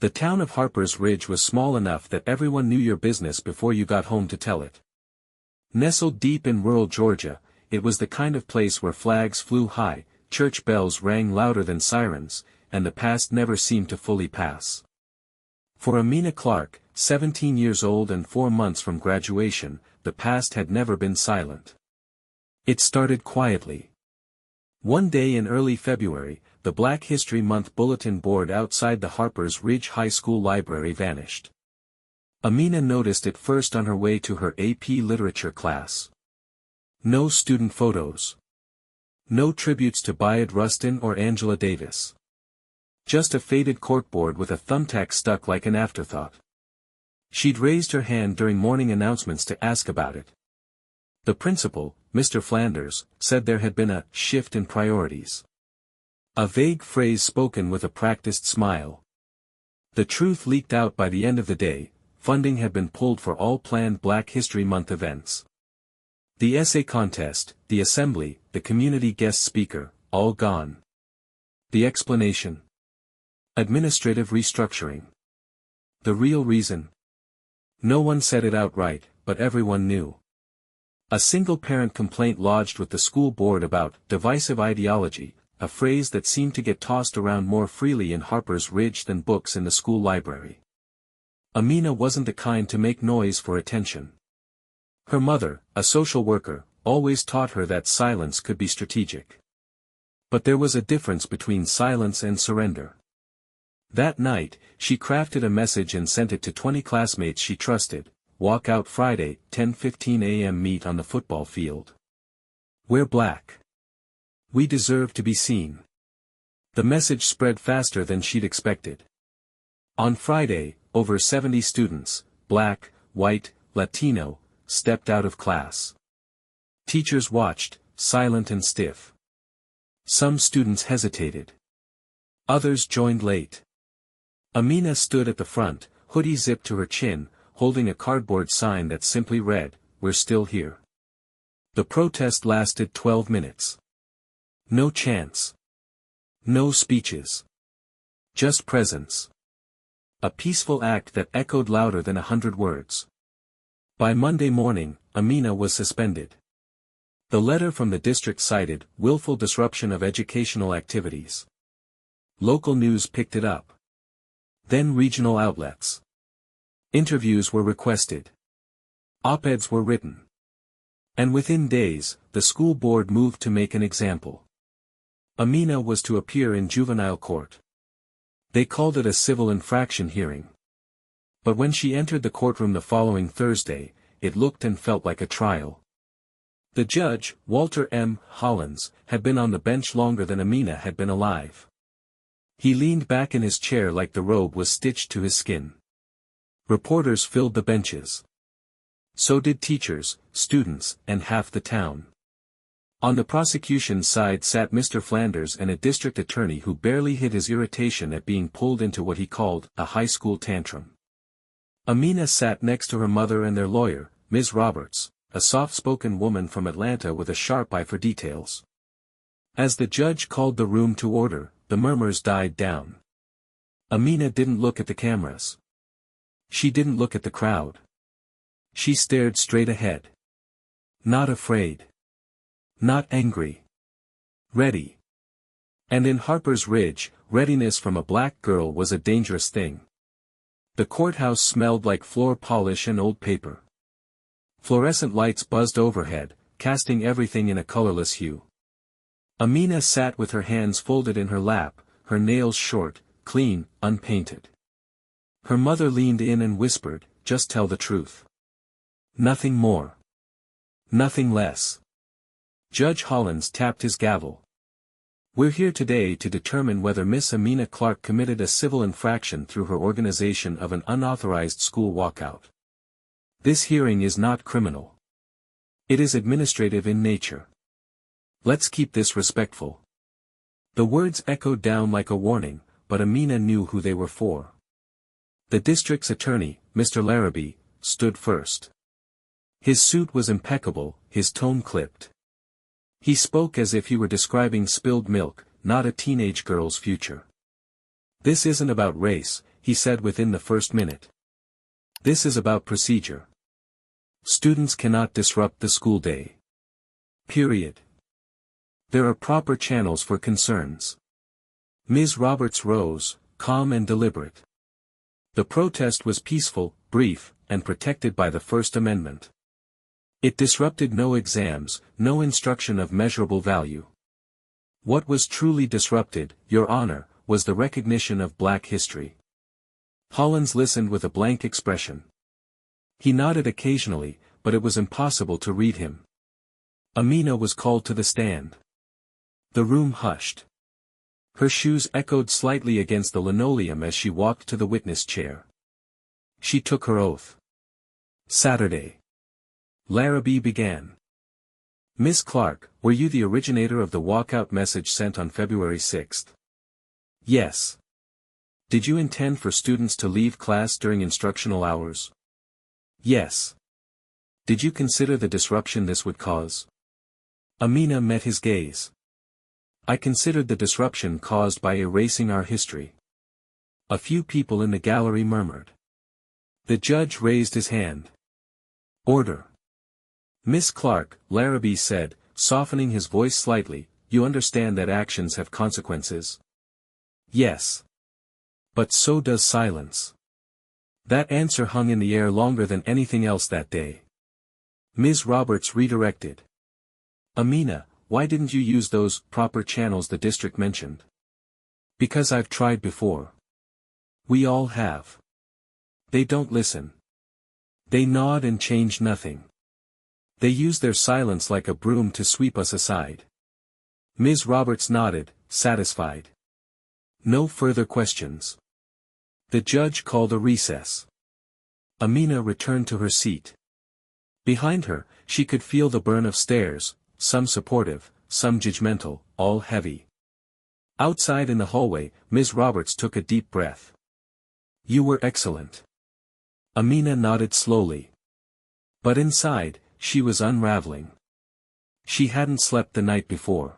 The town of Harper's Ridge was small enough that everyone knew your business before you got home to tell it. Nestled deep in rural Georgia, it was the kind of place where flags flew high, church bells rang louder than sirens, and the past never seemed to fully pass. For Amina Clarke, 17 years old and 4 months from graduation, the past had never been silent. It started quietly. One day in early February, the Black History Month bulletin board outside the Harper's Ridge High School library vanished. Amina noticed it first on her way to her AP literature class. No student photos. No tributes to Bayard Rustin or Angela Davis. Just a faded corkboard with a thumbtack stuck like an afterthought. She'd raised her hand during morning announcements to ask about it. The principal, Mr. Flanders, said there had been a shift in priorities. A vague phrase spoken with a practiced smile. The truth leaked out by the end of the day. Funding had been pulled for all planned Black History Month events. The essay contest, the assembly, the community guest speaker, all gone. The explanation? Administrative restructuring. The real reason? No one said it outright, but everyone knew. A single-parent complaint lodged with the school board about divisive ideology, a phrase that seemed to get tossed around more freely in Harper's Ridge than books in the school library. Amina wasn't the kind to make noise for attention. Her mother, a social worker, always taught her that silence could be strategic. But there was a difference between silence and surrender. That night, she crafted a message and sent it to 20 classmates she trusted. Walkout Friday, 10:15 a.m. Meet on the football field. We're black. We deserve to be seen. The message spread faster than she'd expected. On Friday, over 70 students, black, white, Latino, stepped out of class. Teachers watched, silent and stiff. Some students hesitated. Others joined late. Amina stood at the front, hoodie zipped to her chin, holding a cardboard sign that simply read, "We're still here." The protest lasted 12 minutes. No chants. No speeches. Just presence. A peaceful act that echoed louder than 100 words. By Monday morning, Amina was suspended. The letter from the district cited willful disruption of educational activities. Local news picked it up. Then regional outlets. Interviews were requested. Op-eds were written. And within days, the school board moved to make an example. Amina was to appear in juvenile court. They called it a civil infraction hearing. But when she entered the courtroom the following Thursday, it looked and felt like a trial. The judge, Walter M. Hollins, had been on the bench longer than Amina had been alive. He leaned back in his chair like the robe was stitched to his skin. Reporters filled the benches. So did teachers, students, and half the town. On the prosecution's side sat Mr. Flanders and a district attorney who barely hid his irritation at being pulled into what he called a high school tantrum. Amina sat next to her mother and their lawyer, Ms. Roberts, a soft-spoken woman from Atlanta with a sharp eye for details. As the judge called the room to order, the murmurs died down. Amina didn't look at the cameras. She didn't look at the crowd. She stared straight ahead. Not afraid. Not angry. Ready. And in Harper's Ridge, readiness from a black girl was a dangerous thing. The courthouse smelled like floor polish and old paper. Fluorescent lights buzzed overhead, casting everything in a colorless hue. Amina sat with her hands folded in her lap, her nails short, clean, unpainted. Her mother leaned in and whispered, "Just tell the truth. Nothing more. Nothing less." Judge Hollins tapped his gavel. "We're here today to determine whether Miss Amina Clarke committed a civil infraction through her organization of an unauthorized school walkout. This hearing is not criminal. It is administrative in nature. Let's keep this respectful." The words echoed down like a warning, but Amina knew who they were for. The district's attorney, Mr. Larrabee, stood first. His suit was impeccable, his tone clipped. He spoke as if he were describing spilled milk, not a teenage girl's future. "This isn't about race," he said within the first minute. This is about procedure. Students cannot disrupt the school day. Period. There are proper channels for concerns. Ms. Roberts rose, calm and deliberate. The protest was peaceful, brief, and protected by the First Amendment. It disrupted no exams, no instruction of measurable value. What was truly disrupted, Your Honor, was the recognition of black history. Hollins listened with a blank expression. He nodded occasionally, but it was impossible to read him. Amina was called to the stand. The room hushed. Her shoes echoed slightly against the linoleum as she walked to the witness chair. She took her oath. Saturday. Larrabee began. Miss Clarke, were you the originator of the walkout message sent on February 6? Yes. Did you intend for students to leave class during instructional hours? Yes. Did you consider the disruption this would cause? Amina met his gaze. I considered the disruption caused by erasing our history. A few people in the gallery murmured. The judge raised his hand. Order. Miss Clarke, Larrabee said, softening his voice slightly, you understand that actions have consequences? Yes. But so does silence. That answer hung in the air longer than anything else that day. Ms. Roberts redirected. Amina, why didn't you use those proper channels the district mentioned? Because I've tried before. We all have. They don't listen. They nod and change nothing. They use their silence like a broom to sweep us aside. Ms. Roberts nodded, satisfied. No further questions. The judge called a recess. Amina returned to her seat. Behind her, she could feel the burn of stares, some supportive, some judgmental, all heavy. Outside in the hallway, Ms. Roberts took a deep breath. You were excellent. Amina nodded slowly. But inside, she was unraveling. She hadn't slept the night before.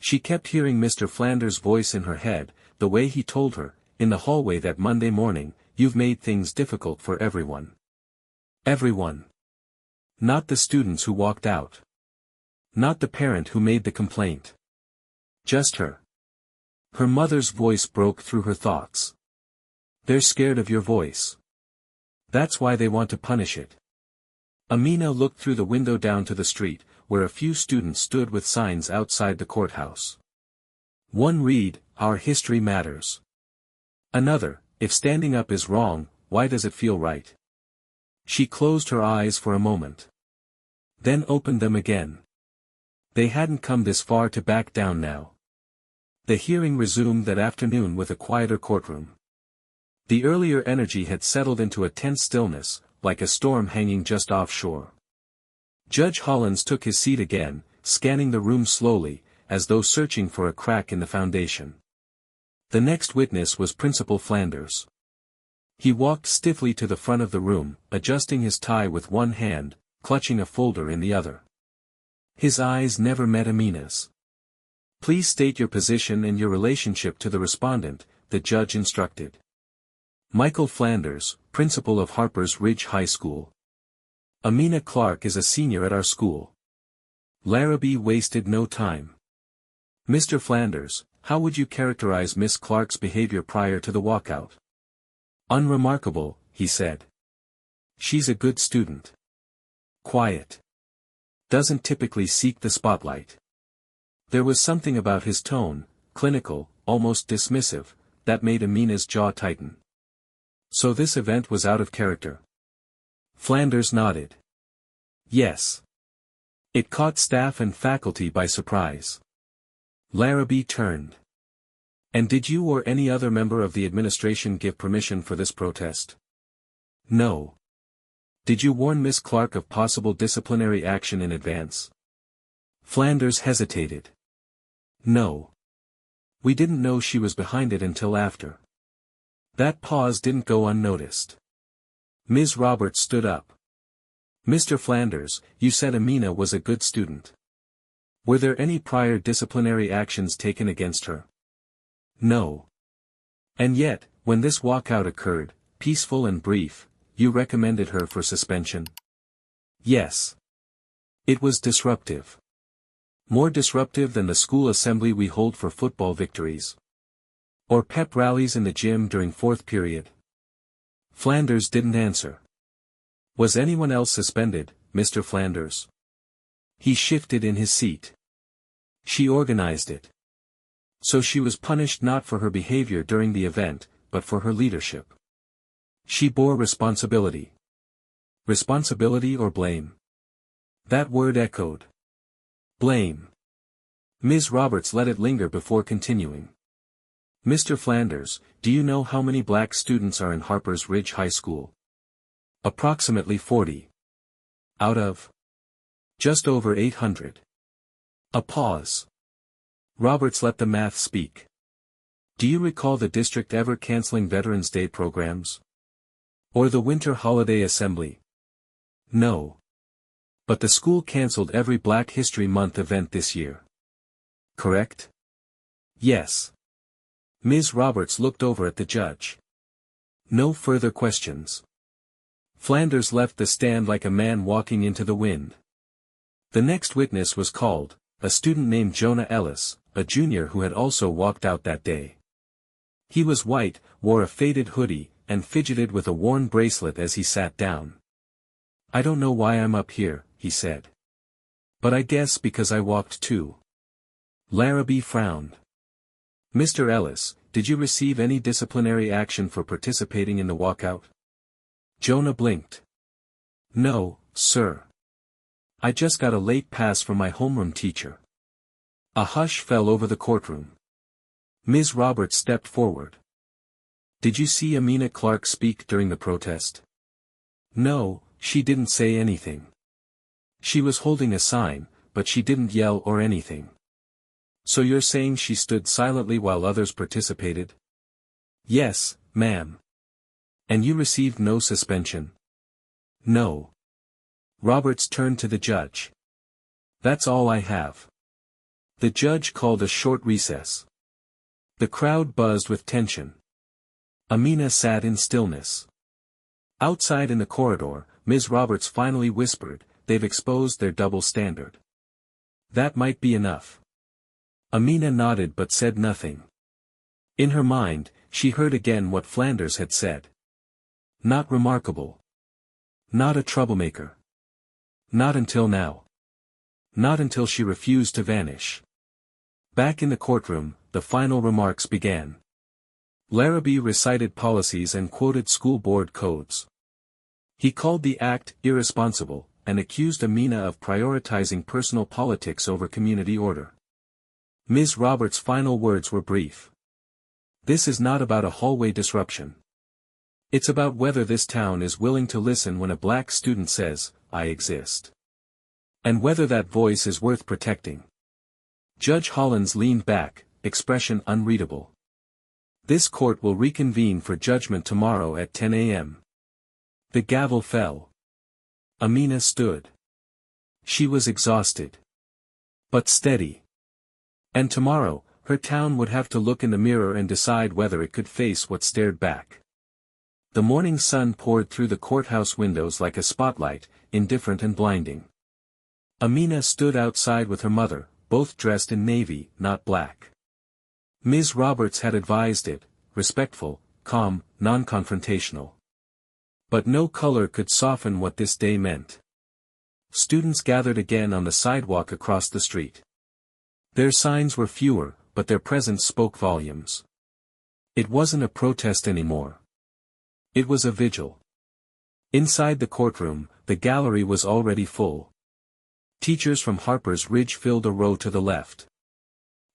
She kept hearing Mr. Flanders' voice in her head, the way he told her, in the hallway that Monday morning, you've made things difficult for everyone. Everyone. Not the students who walked out. Not the parent who made the complaint. Just her. Her mother's voice broke through her thoughts. They're scared of your voice. That's why they want to punish it. Amina looked through the window down to the street, where a few students stood with signs outside the courthouse. One read, Our history matters. Another, If standing up is wrong, why does it feel right? She closed her eyes for a moment. Then opened them again. They hadn't come this far to back down now. The hearing resumed that afternoon with a quieter courtroom. The earlier energy had settled into a tense stillness, like a storm hanging just offshore. Judge Hollins took his seat again, scanning the room slowly, as though searching for a crack in the foundation. The next witness was Principal Flanders. He walked stiffly to the front of the room, adjusting his tie with one hand, clutching a folder in the other. His eyes never met Amina's. Please state your position and your relationship to the respondent, the judge instructed. Michael Flanders, principal of Harper's Ridge High School. Amina Clarke is a senior at our school. Larrabee wasted no time. Mr. Flanders, how would you characterize Miss Clarke's behavior prior to the walkout? Unremarkable, he said. She's a good student. Quiet. Doesn't typically seek the spotlight. There was something about his tone, clinical, almost dismissive, that made Amina's jaw tighten. So this event was out of character. Flanders nodded. Yes. It caught staff and faculty by surprise. Larrabee turned. And did you or any other member of the administration give permission for this protest? No. Did you warn Miss Clarke of possible disciplinary action in advance? Flanders hesitated. No. We didn't know she was behind it until after. That pause didn't go unnoticed. Ms. Roberts stood up. Mr. Flanders, you said Amina was a good student. Were there any prior disciplinary actions taken against her? No. And yet, When this walkout occurred, peaceful and brief, you recommended her for suspension? Yes. It was disruptive. More disruptive than the school assembly we hold for football victories. Or pep rallies in the gym during fourth period. Flanders didn't answer. Was anyone else suspended, Mr. Flanders? He shifted in his seat. She organized it. So she was punished not for her behavior during the event, but for her leadership. She bore responsibility. Responsibility or blame? That word echoed. Blame. Ms. Roberts let it linger before continuing. Mr. Flanders, do you know how many black students are in Harper's Ridge High School? Approximately 40. Out of? Just over 800. A pause. Roberts let the math speak. Do you recall the district ever canceling Veterans Day programs? Or the winter holiday assembly? No. But the school canceled every Black History Month event this year. Correct? Yes. Ms. Roberts looked over at the judge. No further questions. Flanders left the stand like a man walking into the wind. The next witness was called, a student named Jonah Ellis, a junior who had also walked out that day. He was white, wore a faded hoodie, and fidgeted with a worn bracelet as he sat down. I don't know why I'm up here, he said. But I guess because I walked too. Larrabee frowned. Mr. Ellis, did you receive any disciplinary action for participating in the walkout? Jonah blinked. No, sir. I just got a late pass from my homeroom teacher. A hush fell over the courtroom. Ms. Roberts stepped forward. Did you see Amina Clarke speak during the protest? No, she didn't say anything. She was holding a sign, but she didn't yell or anything. So you're saying she stood silently while others participated? Yes, ma'am. And you received no suspension? No. Roberts turned to the judge. That's all I have. The judge called a short recess. The crowd buzzed with tension. Amina sat in stillness. Outside in the corridor, Ms. Roberts finally whispered, they've exposed their double standard. That might be enough. Amina nodded but said nothing. In her mind, she heard again what Flanders had said. Not remarkable. Not a troublemaker. Not until now. Not until she refused to vanish. Back in the courtroom, the final remarks began. Larrabee recited policies and quoted school board codes. He called the act irresponsible, and accused Amina of prioritizing personal politics over community order. Ms. Roberts' final words were brief. This is not about a hallway disruption. It's about whether this town is willing to listen when a black student says, I exist. And whether that voice is worth protecting. Judge Hollins leaned back, expression unreadable. This court will reconvene for judgment tomorrow at 10 a.m. The gavel fell. Amina stood. She was exhausted. But steady. And tomorrow, her town would have to look in the mirror and decide whether it could face what stared back. The morning sun poured through the courthouse windows like a spotlight, indifferent and blinding. Amina stood outside with her mother, both dressed in navy, not black. Ms. Roberts had advised it, respectful, calm, non-confrontational. But no color could soften what this day meant. Students gathered again on the sidewalk across the street. Their signs were fewer, but their presence spoke volumes. It wasn't a protest anymore. It was a vigil. Inside the courtroom, the gallery was already full. Teachers from Harper's Ridge filled a row to the left.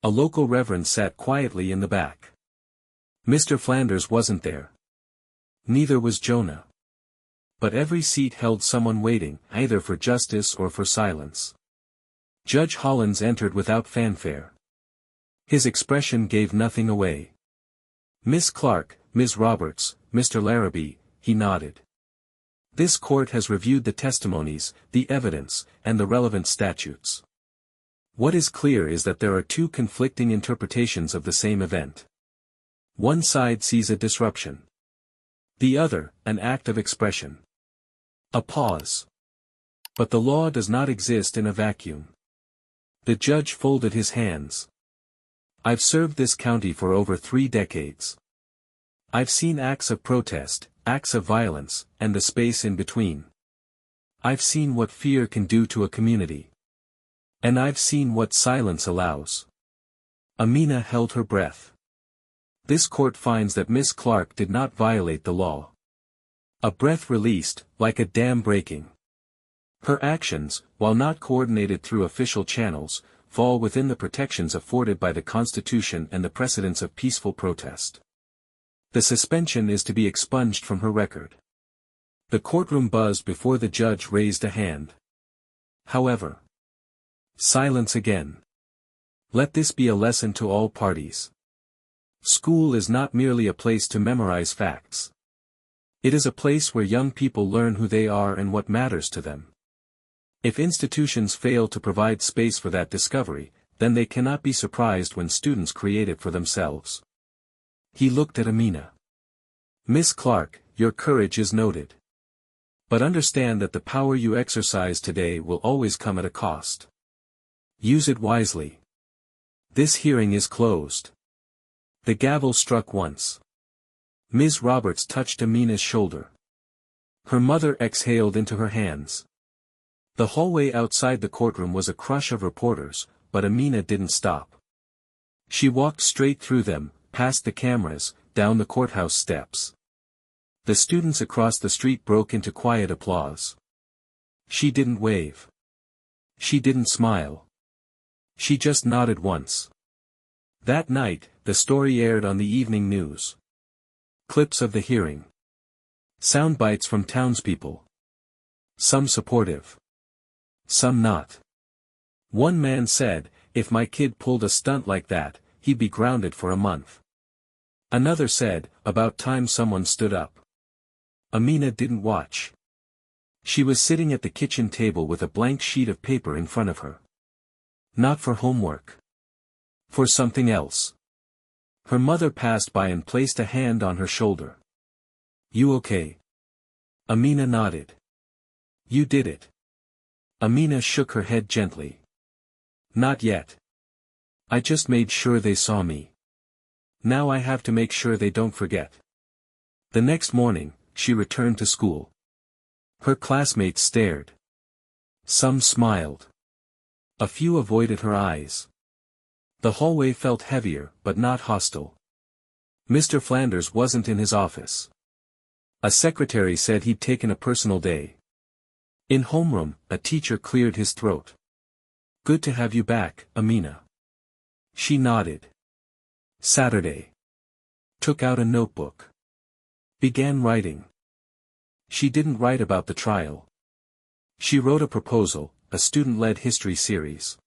A local reverend sat quietly in the back. Mr. Flanders wasn't there. Neither was Jonah. But every seat held someone waiting, either for justice or for silence. Judge Hollins entered without fanfare. His expression gave nothing away. Miss Clarke, Ms. Roberts, Mr. Larrabee, he nodded. This court has reviewed the testimonies, the evidence, and the relevant statutes. What is clear is that there are two conflicting interpretations of the same event. One side sees a disruption. The other, an act of expression. A pause. But the law does not exist in a vacuum. The judge folded his hands. I've served this county for over 3 decades. I've seen acts of protest, acts of violence, and the space in between. I've seen what fear can do to a community. And I've seen what silence allows. Amina held her breath. This court finds that Miss Clarke did not violate the law. A breath released, like a dam breaking. Her actions, while not coordinated through official channels, fall within the protections afforded by the Constitution and the precedents of peaceful protest. The suspension is to be expunged from her record. The courtroom buzzed before the judge raised a hand. However. Silence again. Let this be a lesson to all parties. School is not merely a place to memorize facts. It is a place where young people learn who they are and what matters to them. If institutions fail to provide space for that discovery, then they cannot be surprised when students create it for themselves. He looked at Amina. Miss Clarke, your courage is noted. But understand that the power you exercise today will always come at a cost. Use it wisely. This hearing is closed. The gavel struck once. Ms. Roberts touched Amina's shoulder. Her mother exhaled into her hands. The hallway outside the courtroom was a crush of reporters, but Amina didn't stop. She walked straight through them, past the cameras, down the courthouse steps. The students across the street broke into quiet applause. She didn't wave. She didn't smile. She just nodded once. That night, the story aired on the evening news. Clips of the hearing. Sound bites from townspeople. Some supportive. Some not. One man said, if my kid pulled a stunt like that, he'd be grounded for a month. Another said, about time someone stood up. Amina didn't watch. She was sitting at the kitchen table with a blank sheet of paper in front of her. Not for homework. For something else. Her mother passed by and placed a hand on her shoulder. You okay? Amina nodded. You did it. Amina shook her head gently. Not yet. I just made sure they saw me. Now I have to make sure they don't forget. The next morning, she returned to school. Her classmates stared. Some smiled. A few avoided her eyes. The hallway felt heavier, but not hostile. Mr. Flanders wasn't in his office. A secretary said he'd taken a personal day. In homeroom, a teacher cleared his throat. Good to have you back, Amina. She nodded. Saturday. Took out a notebook. Began writing. She didn't write about the trial. She wrote a proposal, a student-led history series.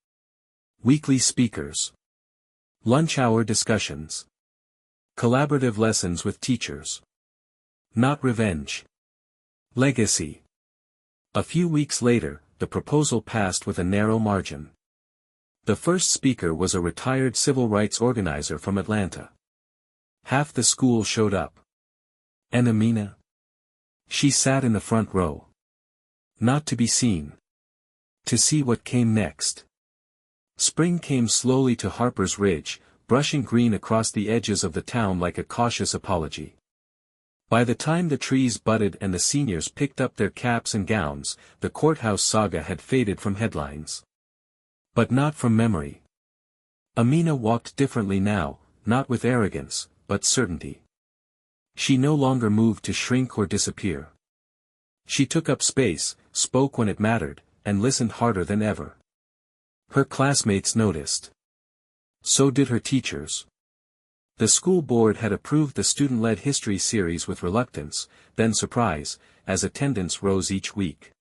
Weekly speakers. Lunch hour discussions. Collaborative lessons with teachers. Not revenge. Legacy. A few weeks later, the proposal passed with a narrow margin. The first speaker was a retired civil rights organizer from Atlanta. Half the school showed up. And Amina? She sat in the front row. Not to be seen. To see what came next. Spring came slowly to Harper's Ridge, brushing green across the edges of the town like a cautious apology. By the time the trees budded and the seniors picked up their caps and gowns, the courthouse saga had faded from headlines. But not from memory. Amina walked differently now, not with arrogance, but certainty. She no longer moved to shrink or disappear. She took up space, spoke when it mattered, and listened harder than ever. Her classmates noticed. So did her teachers. The school board had approved the student-led history series with reluctance, then surprise, as attendance rose each week.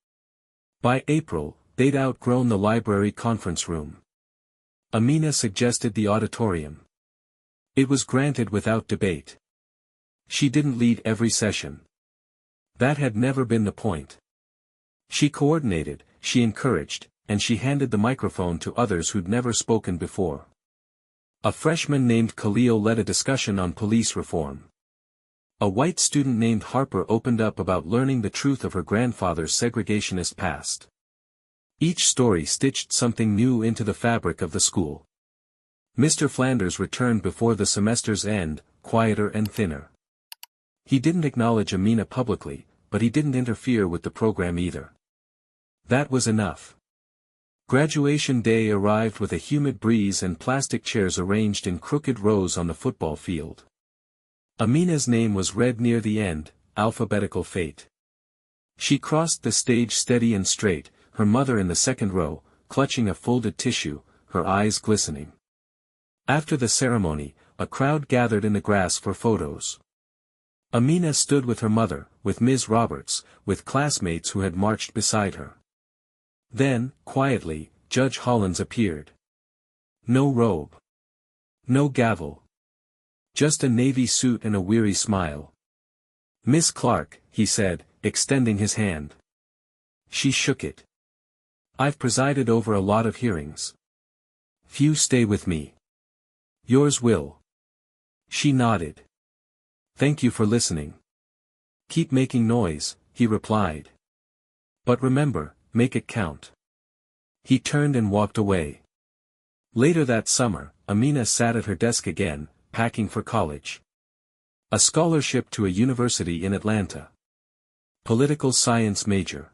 By April, they'd outgrown the library conference room. Amina suggested the auditorium. It was granted without debate. She didn't lead every session. That had never been the point. She coordinated, she encouraged, and she handed the microphone to others who'd never spoken before. A freshman named Khalil led a discussion on police reform. A white student named Harper opened up about learning the truth of her grandfather's segregationist past. Each story stitched something new into the fabric of the school. Mr. Flanders returned before the semester's end, quieter and thinner. He didn't acknowledge Amina publicly, but he didn't interfere with the program either. That was enough. Graduation day arrived with a humid breeze and plastic chairs arranged in crooked rows on the football field. Amina's name was read near the end, alphabetical fate. She crossed the stage steady and straight, her mother in the second row, clutching a folded tissue, her eyes glistening. After the ceremony, a crowd gathered in the grass for photos. Amina stood with her mother, with Ms. Roberts, with classmates who had marched beside her. Then, quietly, Judge Hollins appeared. No robe. No gavel. Just a navy suit and a weary smile. "Miss Clarke," he said, extending his hand. She shook it. "I've presided over a lot of hearings. Few stay with me. Yours will." She nodded. "Thank you for listening." "Keep making noise," he replied. "But remember, make it count." He turned and walked away. Later that summer, Amina sat at her desk again, packing for college. A scholarship to a university in Atlanta. Political science major.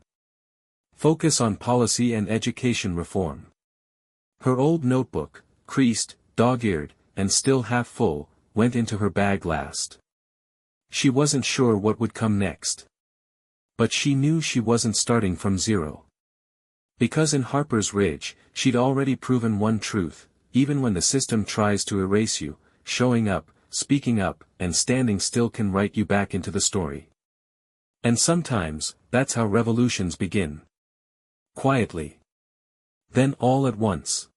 Focus on policy and education reform. Her old notebook, creased, dog-eared, and still half full, went into her bag last. She wasn't sure what would come next. But she knew she wasn't starting from zero. Because in Harper's Ridge, she'd already proven one truth: even when the system tries to erase you, showing up, speaking up, and standing still can write you back into the story. And sometimes, that's how revolutions begin. Quietly. Then all at once.